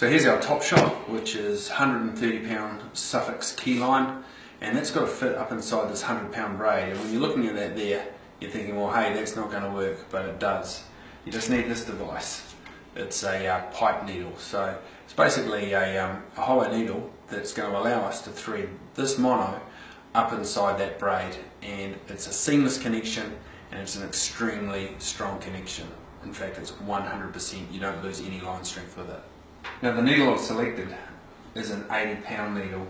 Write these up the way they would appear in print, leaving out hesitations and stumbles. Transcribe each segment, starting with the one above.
So here's our Topshot, which is 130 pound Suffix keyline, and that's got to fit up inside this 100 pound braid. And when you're looking at that there, you're thinking, well, hey, that's not going to work, but it does. You just need this device. It's a pipe needle, so it's basically a hollow needle that's going to allow us to thread this mono up inside that braid, and it's a seamless connection, and it's an extremely strong connection. In fact, it's 100%, you don't lose any line strength with it. Now the needle I've selected is an 80 pound needle,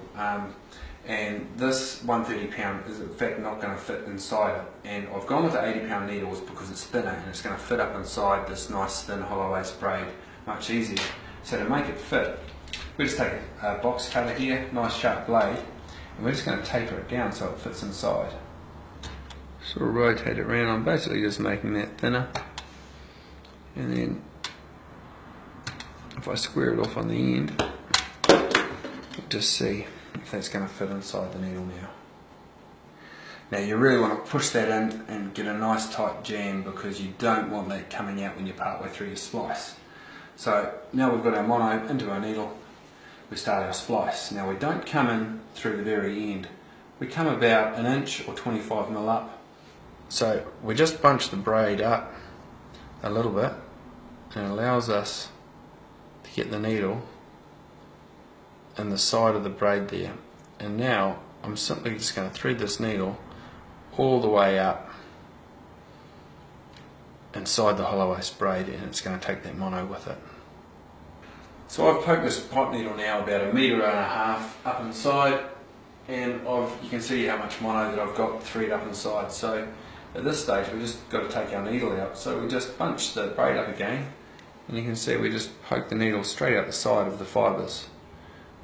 and this 130 pound is in fact not going to fit inside it, and I've gone with the 80 pound needles because it's thinner and it's going to fit up inside this nice thin hollow lace braid much easier. So to make it fit, we just take a box cutter here, nice sharp blade, and we're just going to taper it down so it fits inside. Sort of rotate it around. I'm basically just making that thinner, and then if I square it off on the end, we'll just see if that's going to fit inside the needle now. Now you really want to push that in and get a nice tight jam, because you don't want that coming out when you're partway through your splice. So now we've got our mono into our needle, we start our splice. Now we don't come in through the very end, we come about an inch or 25mm up. So we just bunch the braid up a little bit, and it allows us to get the needle in the side of the braid there. And now I'm simply just going to thread this needle all the way up inside the hollow lace braid, and it's going to take that mono with it. So I've poked this pipe needle now about 1.5 meters up inside, and you can see how much mono that I've got thread up inside. So at this stage we just got to take our needle out, so we just bunch the braid up again, and you can see we just poke the needle straight out the side of the fibres.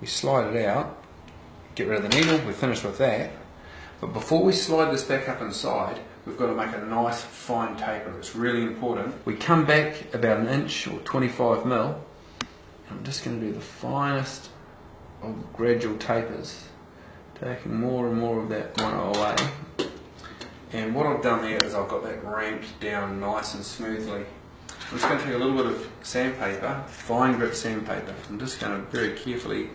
We slide it out, get rid of the needle, we're finished with that. But before we slide this back up inside, we've got to make a nice fine taper. It's really important. We come back about an inch or 25mm, and I'm just going to do the finest of gradual tapers, taking more and more of that mono away. And what I've done there is I've got that ramped down nice and smoothly. I'm just going to take a little bit of sandpaper, fine grip sandpaper. I'm just going to very carefully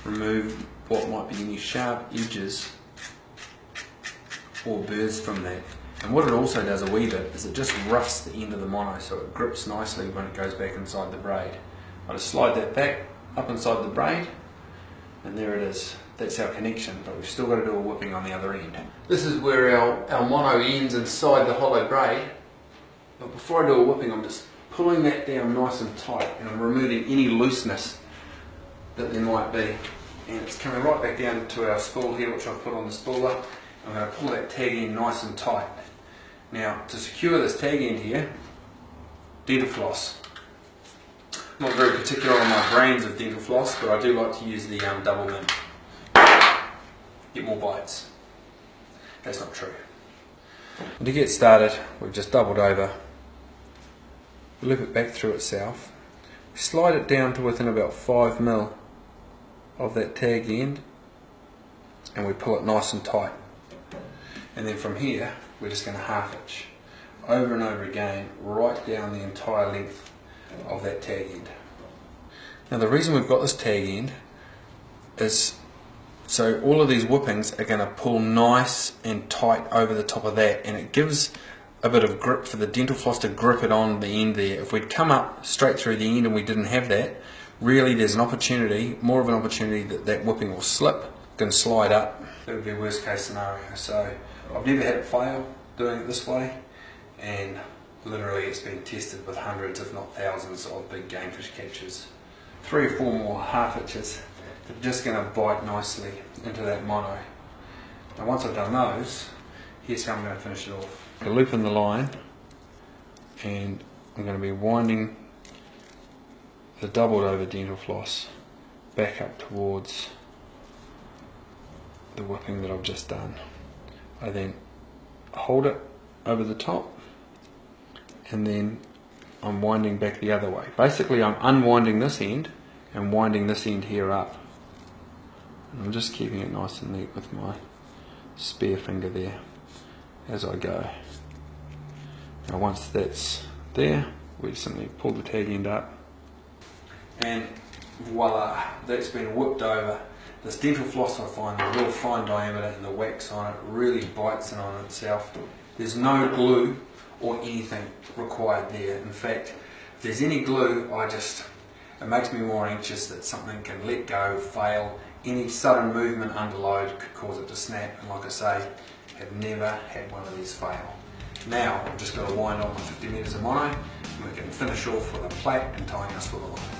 remove what might be any sharp edges or burrs from that. And what it also does a wee bit is it just roughs the end of the mono, so it grips nicely when it goes back inside the braid. I just slide that back up inside the braid, and there it is. That's our connection, but we've still got to do a whipping on the other end. This is where our mono ends inside the hollow braid, but before I do a whipping, I'm just pulling that down nice and tight, and I'm removing any looseness that there might be. And it's coming right back down to our spool here, which I've put on the spooler. I'm going to pull that tag end nice and tight. Now, to secure this tag end here, dental floss. I'm not very particular on my brands of dental floss, but I do like to use the double mint. Get more bites. That's not true. And to get started, we've just doubled over, loop it back through itself, slide it down to within about 5mm of that tag end, and we pull it nice and tight. And then from here, we're just going to half hitch over and over again, right down the entire length of that tag end. Now the reason we've got this tag end is so all of these whippings are going to pull nice and tight over the top of that, and it gives a bit of grip for the dental floss to grip it on the end there. If we'd come up straight through the end and we didn't have that, really there's an opportunity, more of an opportunity, that that whipping will slip, can slide up. That would be a worst case scenario. So I've never had it fail doing it this way, and literally it's been tested with hundreds if not thousands of big gamefish catches. 3 or 4 more half hitches. They're just going to bite nicely into that mono. Now once I've done those, here's how I'm going to finish it off. I loop in the line, and I'm going to be winding the doubled over dental floss back up towards the whipping that I've just done. I then hold it over the top, and then I'm winding back the other way. Basically I'm unwinding this end and winding this end here up. And I'm just keeping it nice and neat with my spare finger there as I go. Now once that's there, we simply pull the tag end up, and voila, that's been whipped over. This dental floss, I find the real fine diameter and the wax on it really bites in on itself. There's no glue or anything required there. In fact, if there's any glue, it makes me more anxious that something can let go, fail. Any sudden movement under load could cause it to snap, and like I say, have never had one of these fail. Now, I've just got to wind on my 50 metres of mono, and we can finish off with a plait and tying us with a line.